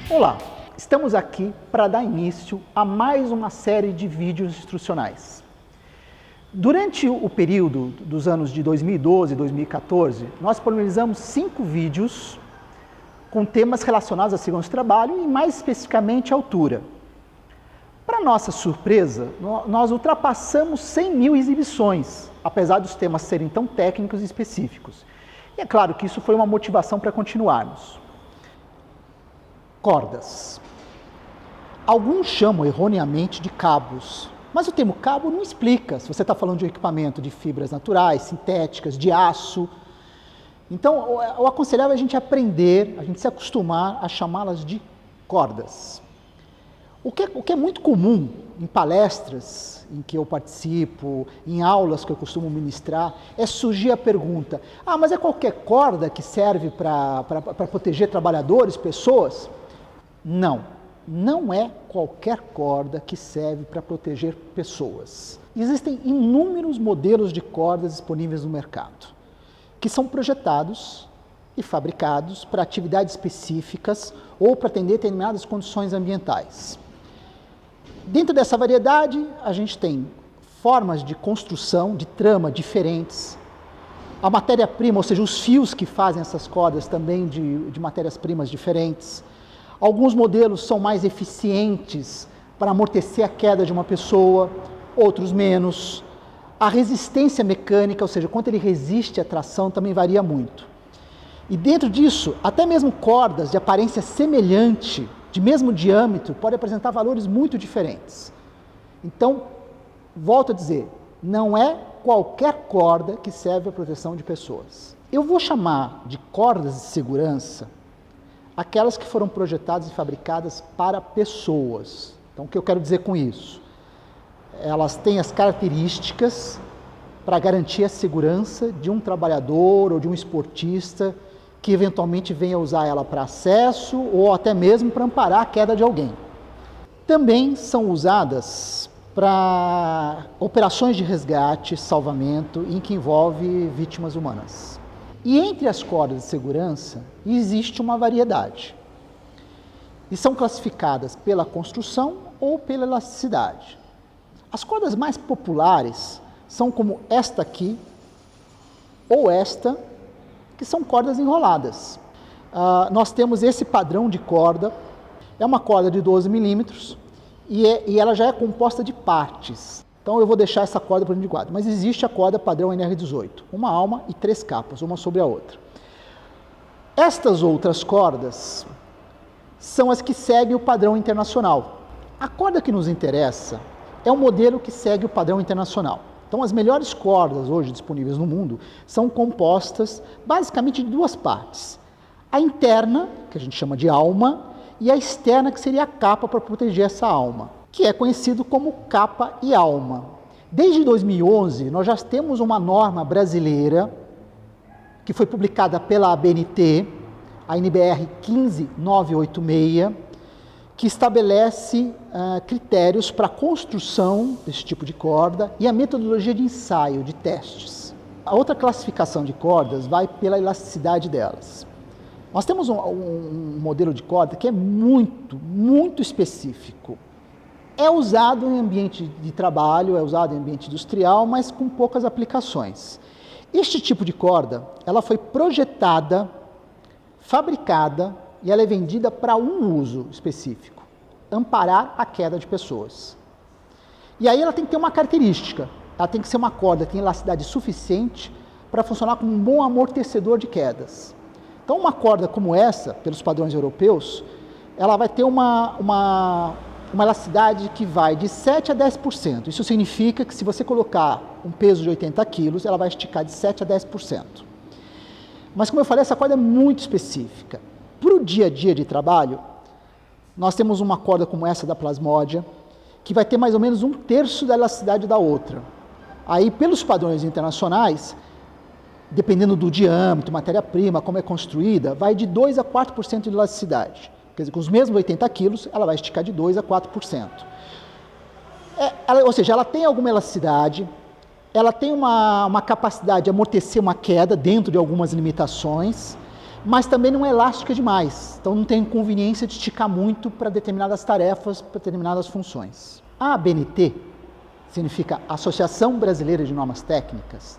Olá, estamos aqui para dar início a mais uma série de vídeos instrucionais. Durante o período dos anos de 2012 e 2014, nós disponibilizamos 5 vídeos com temas relacionados à segurança do trabalho e mais especificamente à altura. Para nossa surpresa, nós ultrapassamos 100 mil exibições, apesar dos temas serem tão técnicos e específicos. E é claro que isso foi uma motivação para continuarmos. Cordas. Alguns chamam erroneamente de cabos, mas o termo cabo não explica se você está falando de um equipamento de fibras naturais, sintéticas, de aço. Então, o aconselhável é a gente aprender, a gente se acostumar a chamá-las de cordas. O que é muito comum em palestras em que eu participo, em aulas que eu costumo ministrar, é surgir a pergunta: mas é qualquer corda que serve para proteger trabalhadores, pessoas? Não, não é qualquer corda que serve para proteger pessoas. Existem inúmeros modelos de cordas disponíveis no mercado, que são projetados e fabricados para atividades específicas ou para atender determinadas condições ambientais. Dentro dessa variedade, a gente tem formas de construção, de trama diferentes. A matéria-prima, ou seja, os fios que fazem essas cordas também de matérias-primas diferentes. Alguns modelos são mais eficientes para amortecer a queda de uma pessoa, outros menos. A resistência mecânica, ou seja, quanto ele resiste à tração, também varia muito. E dentro disso, até mesmo cordas de aparência semelhante, de mesmo diâmetro, podem apresentar valores muito diferentes. Então, volto a dizer, não é qualquer corda que serve à proteção de pessoas. Eu vou chamar de cordas de segurança aquelas que foram projetadas e fabricadas para pessoas. Então, o que eu quero dizer com isso? Elas têm as características para garantir a segurança de um trabalhador ou de um esportista que eventualmente venha usar ela para acesso ou até mesmo para amparar a queda de alguém. Também são usadas para operações de resgate, salvamento, em que envolve vítimas humanas. E entre as cordas de segurança existe uma variedade. E são classificadas pela construção ou pela elasticidade. As cordas mais populares são como esta aqui ou esta, que são cordas enroladas. Nós temos esse padrão de corda, é uma corda de 12 milímetros e ela já é composta de partes. Então eu vou deixar essa corda por de quadro, mas existe a corda padrão NR18, uma alma e 3 capas, uma sobre a outra. Estas outras cordas são as que seguem o padrão internacional. A corda que nos interessa é o modelo que segue o padrão internacional. Então as melhores cordas hoje disponíveis no mundo são compostas basicamente de 2 partes. A interna, que a gente chama de alma, e a externa, que seria a capa para proteger essa alma, que é conhecido como capa e alma. Desde 2011, nós já temos uma norma brasileira, que foi publicada pela ABNT, a NBR 15986, que estabelece critérios para a construção desse tipo de corda e a metodologia de ensaio, de testes. A outra classificação de cordas vai pela elasticidade delas. Nós temos um modelo de corda que é muito específico. É usado em ambiente de trabalho, é usado em ambiente industrial, mas com poucas aplicações. Este tipo de corda, ela foi projetada, fabricada e ela é vendida para um uso específico: amparar a queda de pessoas. E aí ela tem que ter uma característica, ela tem que ser uma corda que tem elasticidade suficiente para funcionar como um bom amortecedor de quedas. Então uma corda como essa, pelos padrões europeus, ela vai ter uma elasticidade que vai de 7 a 10%. Isso significa que se você colocar um peso de 80 quilos, ela vai esticar de 7 a 10%. Mas como eu falei, essa corda é muito específica. Para o dia a dia de trabalho, nós temos uma corda como essa da Plasmodia, que vai ter mais ou menos 1/3 da elasticidade da outra. Aí, pelos padrões internacionais, dependendo do diâmetro, matéria-prima, como é construída, vai de 2 a 4% de elasticidade. Quer dizer, com os mesmos 80 quilos, ela vai esticar de 2 a 4%. Ou seja, ela tem alguma elasticidade, ela tem uma capacidade de amortecer uma queda dentro de algumas limitações, mas também não é elástica demais, então não tem inconveniência de esticar muito para determinadas tarefas, para determinadas funções. A ABNT significa Associação Brasileira de Normas Técnicas,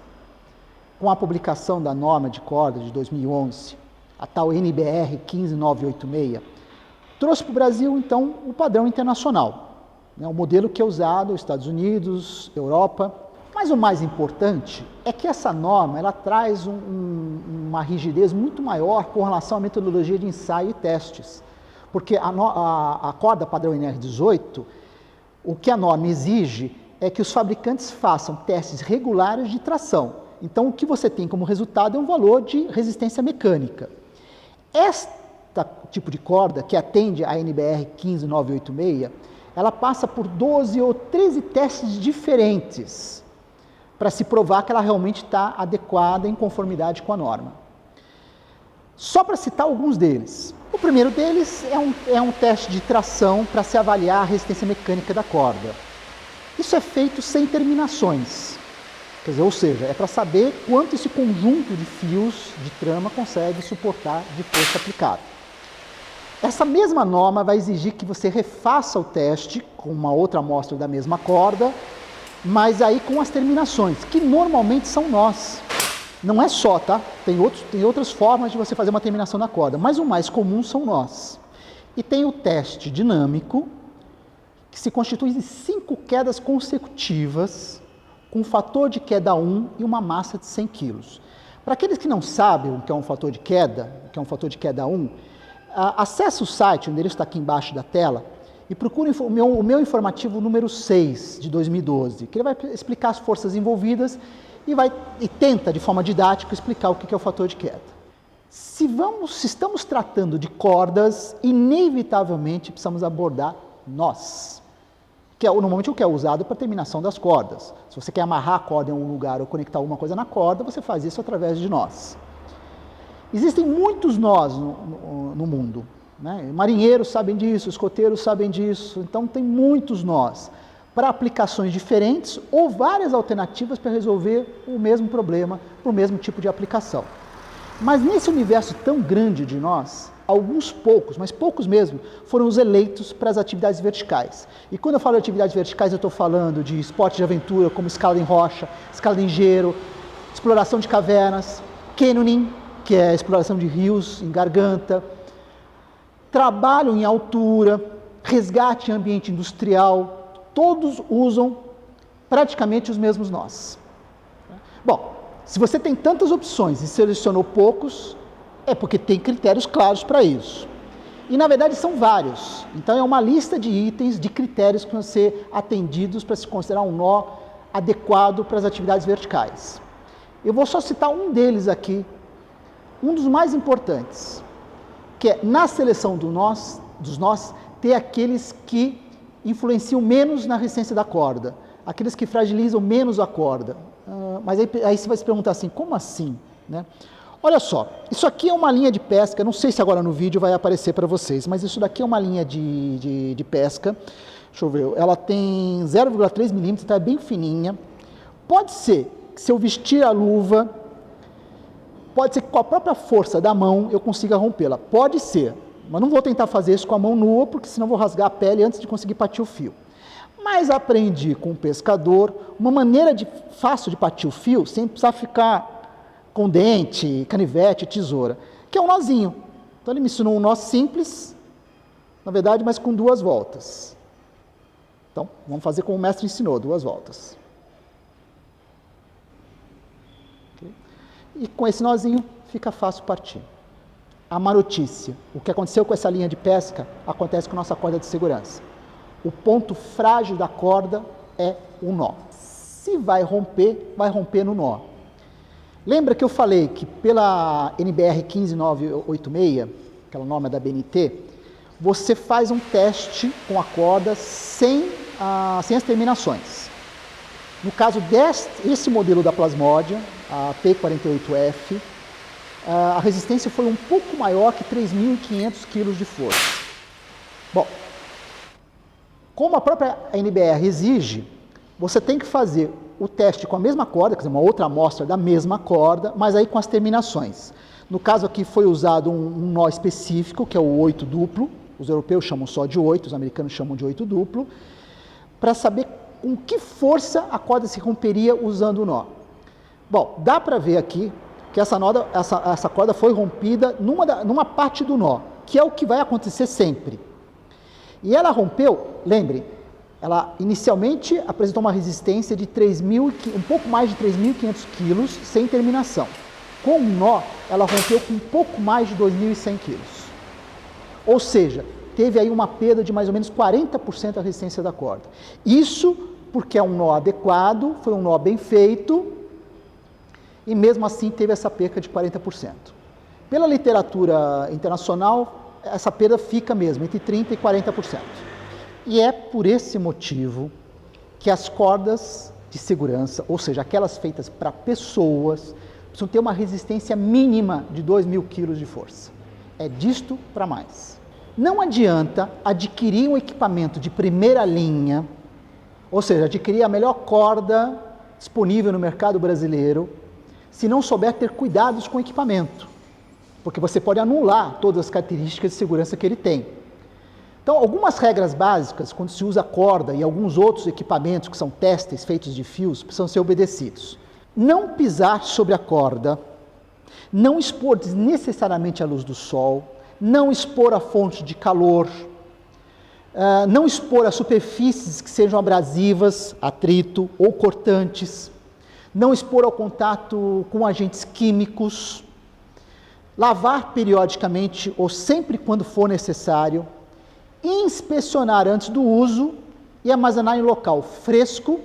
com a publicação da norma de corda de 2011, a tal NBR 15986, trouxe para o Brasil, então, o padrão internacional, né, o modelo que é usado nos Estados Unidos, Europa. Mas o mais importante é que essa norma ela traz uma rigidez muito maior com relação à metodologia de ensaio e testes. Porque a corda padrão NR18, o que a norma exige é que os fabricantes façam testes regulares de tração. Então, o que você tem como resultado é um valor de resistência mecânica. Este tipo de corda, que atende a NBR 15986, ela passa por 12 ou 13 testes diferentes para se provar que ela realmente está adequada em conformidade com a norma. Só para citar alguns deles. O primeiro deles é um teste de tração para se avaliar a resistência mecânica da corda. Isso é feito sem terminações, quer dizer, ou seja, é para saber quanto esse conjunto de fios de trama consegue suportar de força aplicada. Essa mesma norma vai exigir que você refaça o teste com uma outra amostra da mesma corda, mas aí com as terminações, que normalmente são nós. Não é só, tá? Tem outras formas de você fazer uma terminação na corda, mas o mais comum são nós. E tem o teste dinâmico, que se constitui de 5 quedas consecutivas, com um fator de queda 1 e uma massa de 100 kg. Para aqueles que não sabem o que é um fator de queda, o 1, acesse o site, o endereço está aqui embaixo da tela, e procure o meu informativo número 6, de 2012, que ele vai explicar as forças envolvidas e tenta, de forma didática, explicar o que é o fator de queda. Se estamos tratando de cordas, inevitavelmente precisamos abordar nós, que é normalmente o que é usado para a terminação das cordas. Se você quer amarrar a corda em um lugar ou conectar alguma coisa na corda, você faz isso através de nós. Existem muitos nós no mundo, né? Marinheiros sabem disso, escoteiros sabem disso, então tem muitos nós para aplicações diferentes ou várias alternativas para resolver o mesmo problema, para o mesmo tipo de aplicação. Mas nesse universo tão grande de nós, alguns poucos, mas poucos mesmo, foram os eleitos para as atividades verticais. E quando eu falo de atividades verticais, eu estou falando de esportes de aventura, como escalada em rocha, escalada em gelo, exploração de cavernas, canyoning, que é a exploração de rios em garganta, trabalho em altura, resgate em ambiente industrial, todos usam praticamente os mesmos nós. Bom, se você tem tantas opções e selecionou poucos, é porque tem critérios claros para isso. E, na verdade, são vários. Então, é uma lista de itens, de critérios que vão ser atendidos para se considerar um nó adequado para as atividades verticais. Eu vou só citar um deles aqui, um dos mais importantes, que é, na seleção dos nós, ter aqueles que influenciam menos na resistência da corda, aqueles que fragilizam menos a corda. Mas aí você vai se perguntar assim, como assim? Né? Olha só, isso aqui é uma linha de pesca, não sei se agora no vídeo vai aparecer para vocês, mas isso daqui é uma linha de pesca, deixa eu ver, ela tem 0,3 milímetros, então é bem fininha. Pode ser que se eu vestir a luva, pode ser que com a própria força da mão eu consiga rompê-la, pode ser, mas não vou tentar fazer isso com a mão nua, porque senão vou rasgar a pele antes de conseguir partir o fio. Mas aprendi com o pescador uma maneira fácil de partir o fio, sem precisar ficar com dente, canivete, tesoura, que é um nozinho. Então ele me ensinou um nó simples, na verdade, mas com 2 voltas. Então, vamos fazer como o mestre ensinou, 2 voltas. Okay? E com esse nozinho fica fácil partir. A má notícia, o que aconteceu com essa linha de pesca, acontece com a nossa corda de segurança. O ponto frágil da corda é o nó. Se vai romper no nó. Lembra que eu falei que pela NBR 15986, aquela norma da BNT, você faz um teste com a corda sem as terminações. No caso desse modelo da Plasmodia, a P48F, a resistência foi um pouco maior que 3.500 kg de força. Bom, como a própria NBR exige, você tem que fazer o teste com a mesma corda, quer dizer, uma outra amostra da mesma corda, mas aí com as terminações. No caso aqui foi usado um nó específico, que é o 8 duplo, os europeus chamam só de 8, os americanos chamam de 8 duplo, para saber com que força a corda se romperia usando o nó. Bom, dá para ver aqui que essa corda foi rompida numa parte do nó, que é o que vai acontecer sempre. E ela rompeu, lembre, ela inicialmente apresentou uma resistência de um pouco mais de 3.500 quilos, sem terminação. Com o nó, ela rompeu com um pouco mais de 2.100 quilos. Ou seja, teve aí uma perda de mais ou menos 40% da resistência da corda. Isso porque é um nó adequado, foi um nó bem feito, e mesmo assim teve essa perda de 40%. Pela literatura internacional, essa perda fica mesmo entre 30% e 40%. E é por esse motivo que as cordas de segurança, ou seja, aquelas feitas para pessoas, precisam ter uma resistência mínima de 2.000 quilos de força. É disto para mais. Não adianta adquirir um equipamento de primeira linha, ou seja, adquirir a melhor corda disponível no mercado brasileiro, se não souber ter cuidados com o equipamento, porque você pode anular todas as características de segurança que ele tem. Então, algumas regras básicas, quando se usa corda e alguns outros equipamentos que são testes feitos de fios, precisam ser obedecidos. Não pisar sobre a corda, não expor desnecessariamente a luz do sol, não expor a fonte de calor, não expor a superfícies que sejam abrasivas, atrito ou cortantes, não expor ao contato com agentes químicos, lavar periodicamente ou sempre quando for necessário, inspecionar antes do uso e armazenar em local fresco,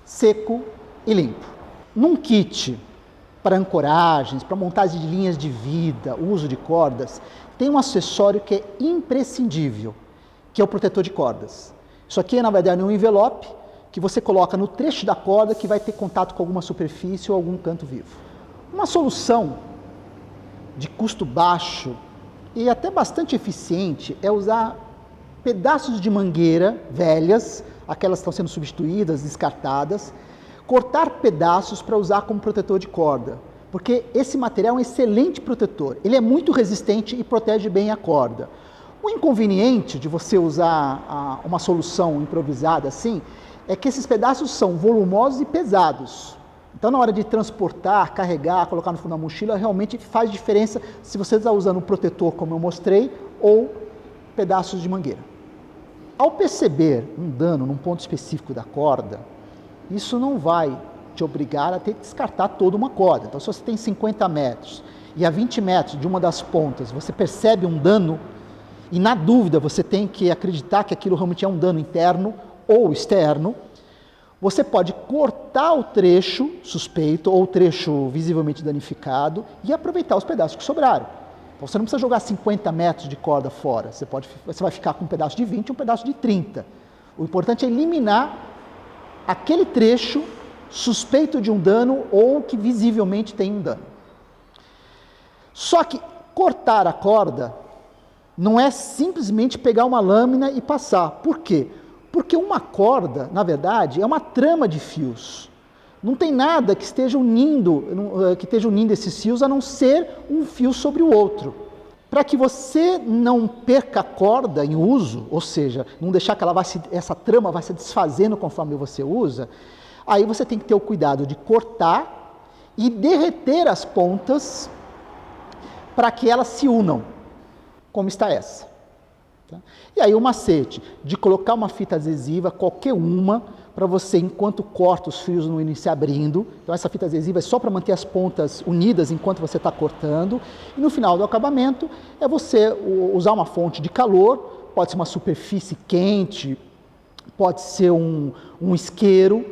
seco e limpo. Num kit para ancoragens, para montagem de linhas de vida, uso de cordas, tem um acessório que é imprescindível, que é o protetor de cordas. Isso aqui é, na verdade, um envelope que você coloca no trecho da corda que vai ter contato com alguma superfície ou algum canto vivo. Uma solução de custo baixo e até bastante eficiente é usar pedaços de mangueira velhas, aquelas que estão sendo substituídas, descartadas, cortar pedaços para usar como protetor de corda, porque esse material é um excelente protetor, ele é muito resistente e protege bem a corda. O inconveniente de você usar uma solução improvisada assim, é que esses pedaços são volumosos e pesados. Então, na hora de transportar, carregar, colocar no fundo da mochila, realmente faz diferença se você está usando um protetor, como eu mostrei, ou pedaços de mangueira. Ao perceber um dano num ponto específico da corda, isso não vai te obrigar a ter que descartar toda uma corda. Então, se você tem 50 metros e a 20 metros de uma das pontas você percebe um dano, e na dúvida você tem que acreditar que aquilo realmente é um dano interno ou externo, você pode cortar o trecho suspeito ou o trecho visivelmente danificado e aproveitar os pedaços que sobraram. Então, você não precisa jogar 50 metros de corda fora, você vai ficar com um pedaço de 20 e um pedaço de 30. O importante é eliminar aquele trecho suspeito de um dano ou que visivelmente tem um dano. Só que cortar a corda não é simplesmente pegar uma lâmina e passar. Por quê? Porque uma corda, na verdade, é uma trama de fios. Não tem nada que esteja unindo esses fios a não ser um fio sobre o outro. Para que você não perca a corda em uso, ou seja, não deixar que essa trama vai se desfazendo conforme você usa, aí você tem que ter o cuidado de cortar e derreter as pontas para que elas se unam, como está essa. E aí o macete de colocar uma fita adesiva, qualquer uma, para você, enquanto corta os fios, não irem se abrindo. Então essa fita adesiva é só para manter as pontas unidas enquanto você está cortando. E no final do acabamento é você usar uma fonte de calor, pode ser uma superfície quente, pode ser um isqueiro,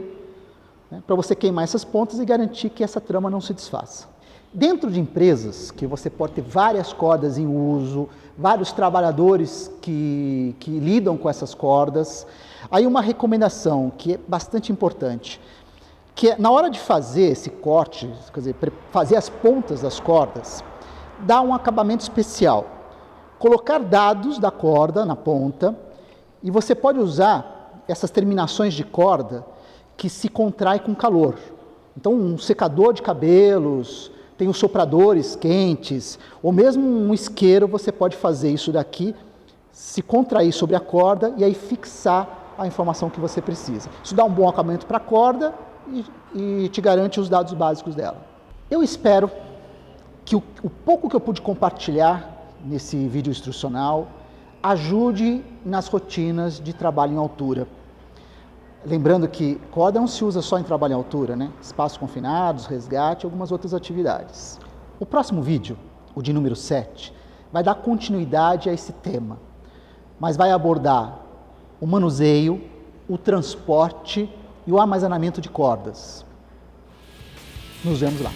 né, para você queimar essas pontas e garantir que essa trama não se desfaça. Dentro de empresas que você pode ter várias cordas em uso, vários trabalhadores que lidam com essas cordas, aí uma recomendação que é bastante importante, que é na hora de fazer esse corte, quer dizer, fazer as pontas das cordas, dá um acabamento especial. Colocar dados da corda na ponta, e você pode usar essas terminações de corda que se contrai com calor. Então, um secador de cabelos, Tem os sopradores quentes, ou mesmo um isqueiro, você pode fazer isso daqui, se contrair sobre a corda e aí fixar a informação que você precisa. Isso dá um bom acabamento para a corda e te garante os dados básicos dela. Eu espero que o pouco que eu pude compartilhar nesse vídeo instrucional ajude nas rotinas de trabalho em altura. Lembrando que corda não se usa só em trabalho em altura, né? Espaços confinados, resgate e algumas outras atividades. O próximo vídeo, o de número 7, vai dar continuidade a esse tema, mas vai abordar o manuseio, o transporte e o armazenamento de cordas. Nos vemos lá.